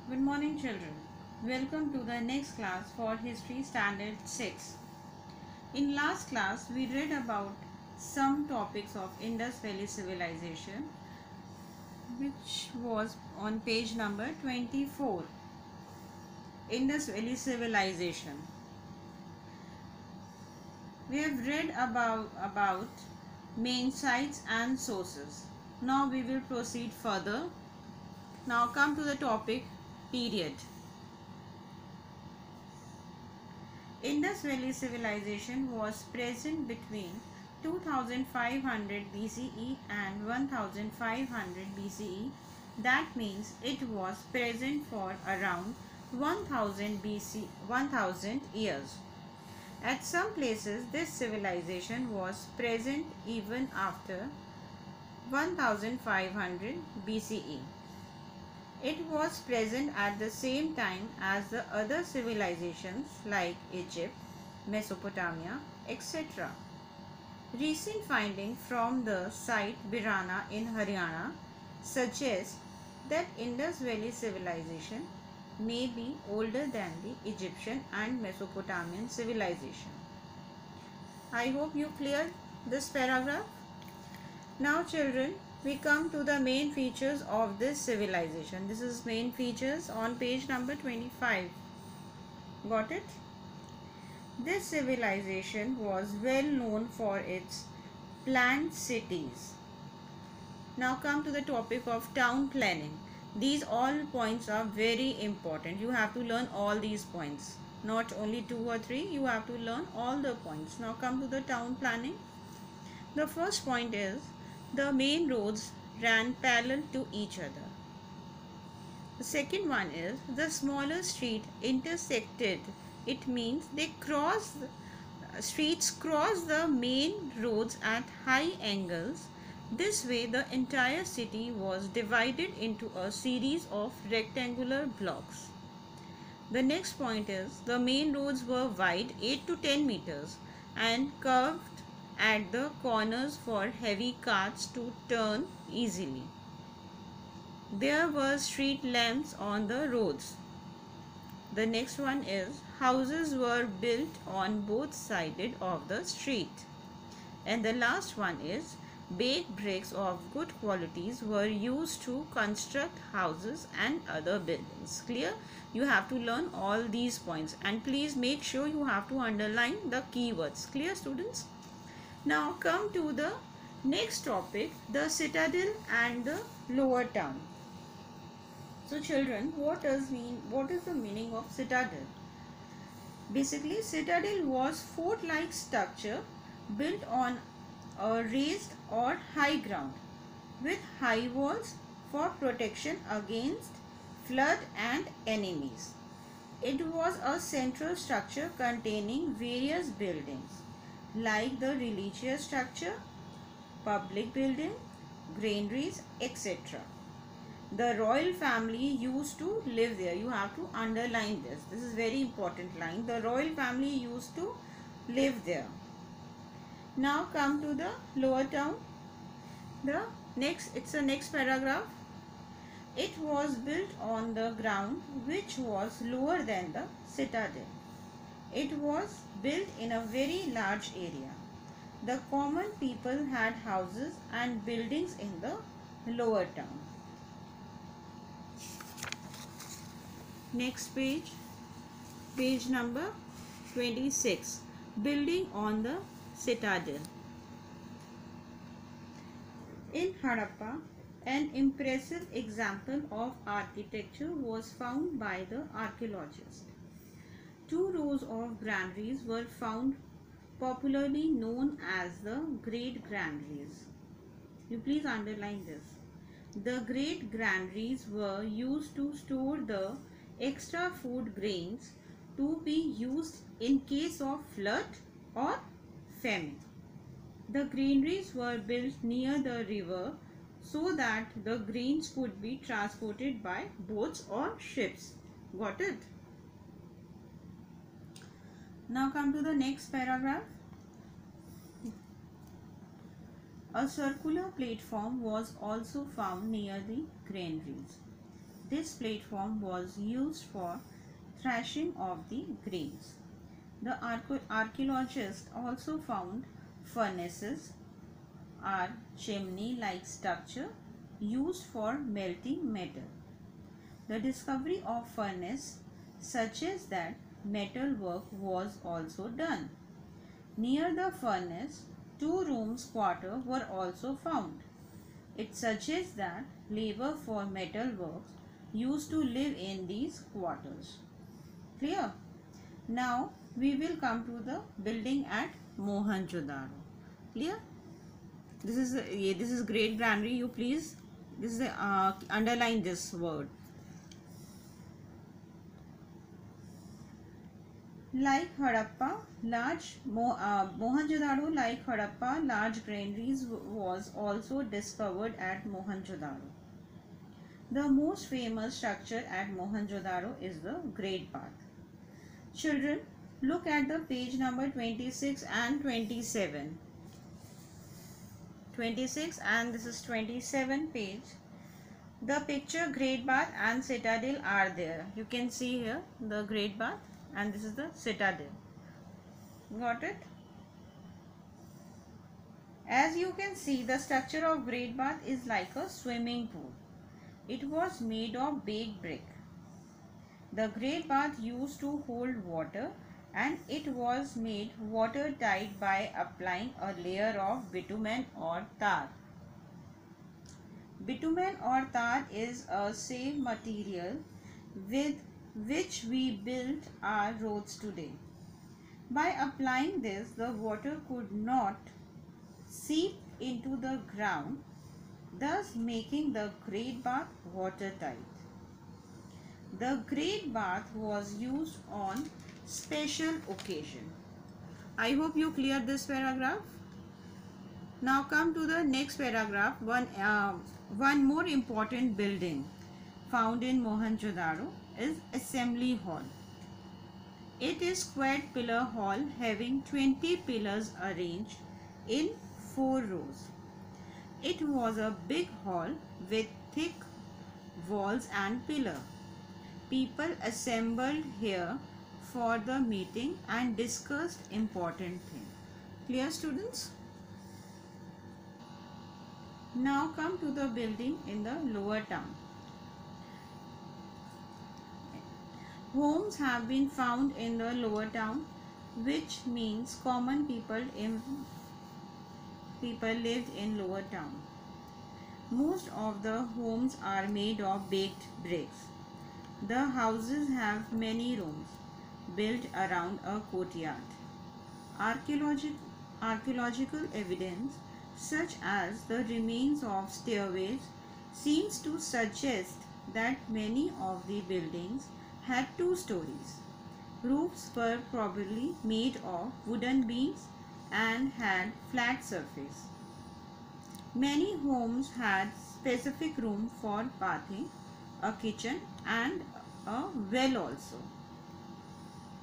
Good morning, children. Welcome to the next class for History Standard 6. In last class, we read about some topics of Indus Valley Civilization, which was on page number 24. Indus Valley Civilization. We have read about main sites and sources. Now we will proceed further. Now come to the topic period. Indus Valley Civilization was present between 2500 BCE and 1500 BCE. That means it was present for around 1000 years. At some places, this civilization was present even after 1500 BCE. It was present at the same time as the other civilizations like Egypt, Mesopotamia, etc. Recent findings from the site Birana in Haryana suggest that Indus Valley civilization may be older than the Egyptian and Mesopotamian civilization. I hope you cleared this paragraph. Now children, we come to the main features of this civilization. This is main features on page number 25. Got it? This civilization was well known for its planned cities. Now come to the topic of town planning. These all points are very important. You have to learn all these points. Not only 2 or 3, you have to learn all the points. Now come to the town planning. The first point is the main roads ran parallel to each other. The second one is the smaller street intersected. It means streets cross the main roads at high angles. This way the entire city was divided into a series of rectangular blocks. The next point is the main roads were wide 8 to 10 meters and curved at the corners for heavy carts to turn easily. There were street lamps on the roads. The next one is houses were built on both sides of the street. And the last one is baked bricks of good qualities were used to construct houses and other buildings. Clear? You have to learn all these points and please make sure you have to underline the keywords. Clear, students? Now come to the next topic, the citadel and the lower town. So children, what is the meaning of citadel? Basically, citadel was fort-like structure built on a raised or high ground with high walls for protection against flood and enemies. It was a central structure containing various buildings like the religious structure, public building, granaries, etc. The royal family used to live there. You have to underline this. This is very important line. The royal family used to live there. Now come to the lower town. It's the next paragraph. It was built on the ground which was lower than the citadel. It was built in a very large area. The common people had houses and buildings in the lower town. Next page, page number 26, building on the citadel. In Harappa, an impressive example of architecture was found by the archaeologists. 2 rows of granaries were found, popularly known as the Great Granaries. You please underline this. The Great Granaries were used to store the extra food grains to be used in case of flood or famine. The granaries were built near the river so that the grains could be transported by boats or ships. Got it? Now come to the next paragraph. A circular platform was also found near the granaries. This platform was used for thrashing of the grains. The archaeologists also found furnaces or chimney-like structure used for melting metal. The discovery of furnace suggests that metal work was also done. Near the furnace, 2 rooms quarter were also found. It suggests that labor for metal works used to live in these quarters. Clear? Now we will come to the building at Mohenjo-daro. Clear? This is great granary. You please underline this word. Like Harappa, Mohenjo-daro, like Harappa, large granaries was also discovered at Mohenjo-daro. The most famous structure at Mohenjo-daro is the Great Bath. Children, look at the page number 26 and 27. 26 and this is 27 page. The picture Great Bath and Citadel are there. You can see here the Great Bath and this is the Citadel. Got it? As you can see, the structure of Great Bath is like a swimming pool. It was made of baked brick. The Great Bath used to hold water and it was made watertight by applying a layer of bitumen or tar. Bitumen or tar is a same material with which we built our roads today. By applying this, the water could not seep into the ground, thus making the Great Bath watertight. The Great Bath was used on special occasion. I hope you cleared this paragraph. Now come to the next paragraph. One more important building found in Mohenjo-daro is Assembly Hall. It is square pillar hall having 20 pillars arranged in 4 rows. It was a big hall with thick walls and pillar. People assembled here for the meeting and discussed important things. Clear, students? Now come to the building in the lower town. Homes have been found in the lower town, which means common people lived in lower town. Most of the homes are made of baked bricks. The houses have many rooms built around a courtyard. Archaeological evidence such as the remains of stairways seems to suggest that many of the buildings had 2 stories. Roofs were probably made of wooden beams and had flat surface. Many homes had specific room for bathing, a kitchen and a well also.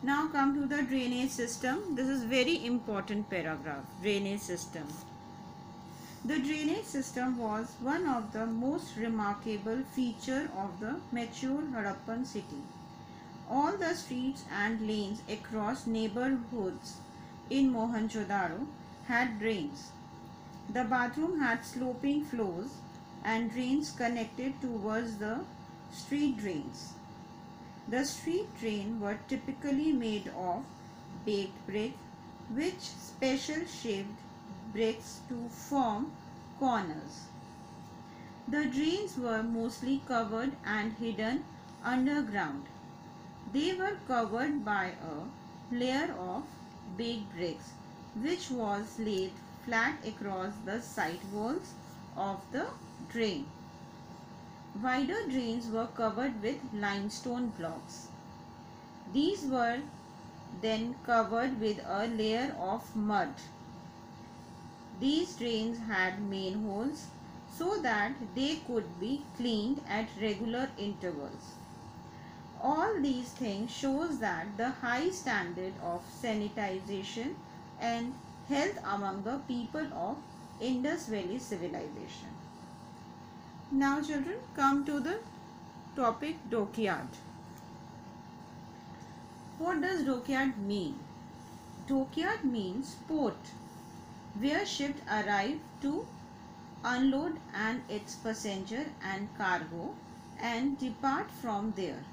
Now come to the drainage system. This is very important paragraph. Drainage system. The drainage system was one of the most remarkable feature of the mature Harappan city. All the streets and lanes across neighborhoods in Mohenjo-daro had drains. The bathroom had sloping floors and drains connected towards the street drains. The street drains were typically made of baked brick, which special shaped bricks to form corners. The drains were mostly covered and hidden underground. They were covered by a layer of baked bricks, which was laid flat across the side walls of the drain. Wider drains were covered with limestone blocks. These were then covered with a layer of mud. These drains had manholes so that they could be cleaned at regular intervals. All these things shows that the high standard of sanitization and health among the people of Indus Valley civilization. Now children, come to the topic dockyard. What does dockyard mean? Dockyard means port where ships arrive to unload and its passenger and cargo and depart from there.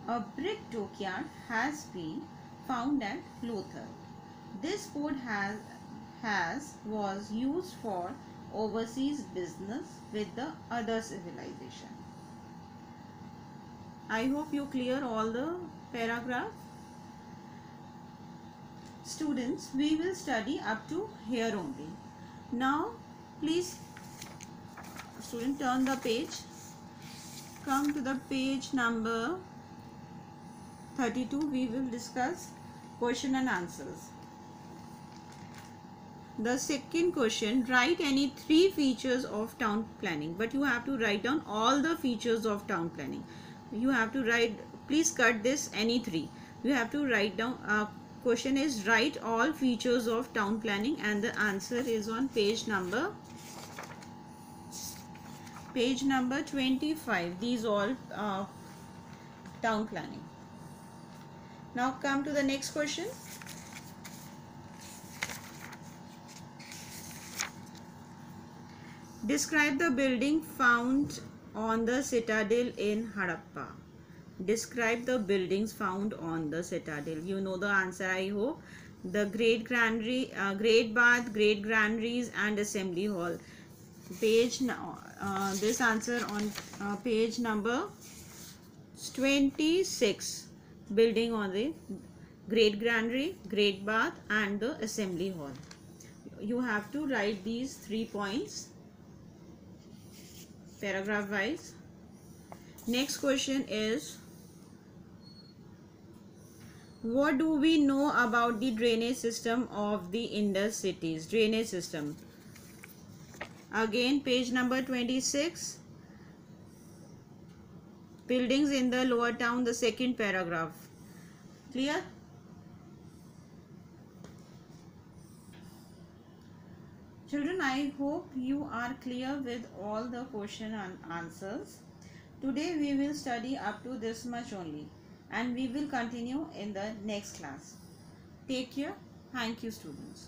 A brick dockyard has been found at Lothal. This port was used for overseas business with the other civilization. I hope you clear all the paragraph. Students, we will study up to here only. Now, please, student, turn the page. Come to the page number 32. We will discuss question and answers. The second question, write any 3 features of town planning. But you have to write down all the features of town planning. You have to write, please cut this, any 3. You have to write down, question is write all features of town planning, and the answer is on page number 25. These all town planning. Now come to the next question. Describe the building found on the citadel in Harappa. Describe the buildings found on the citadel. You know the answer, I hope. The Great Granary, Great Bath, Great Granaries and Assembly Hall. Page this answer on page number 26. Building on the Great Granary, Great Bath and the Assembly Hall. You have to write these 3 points paragraph wise. Next question is, what do we know about the drainage system of the Indus cities? Drainage system. Again, page number 26. Buildings in the lower town, the second paragraph. Clear? Children, I hope you are clear with all the question and answers. Today we will study up to this much only, and we will continue in the next class. Take care. Thank you, students.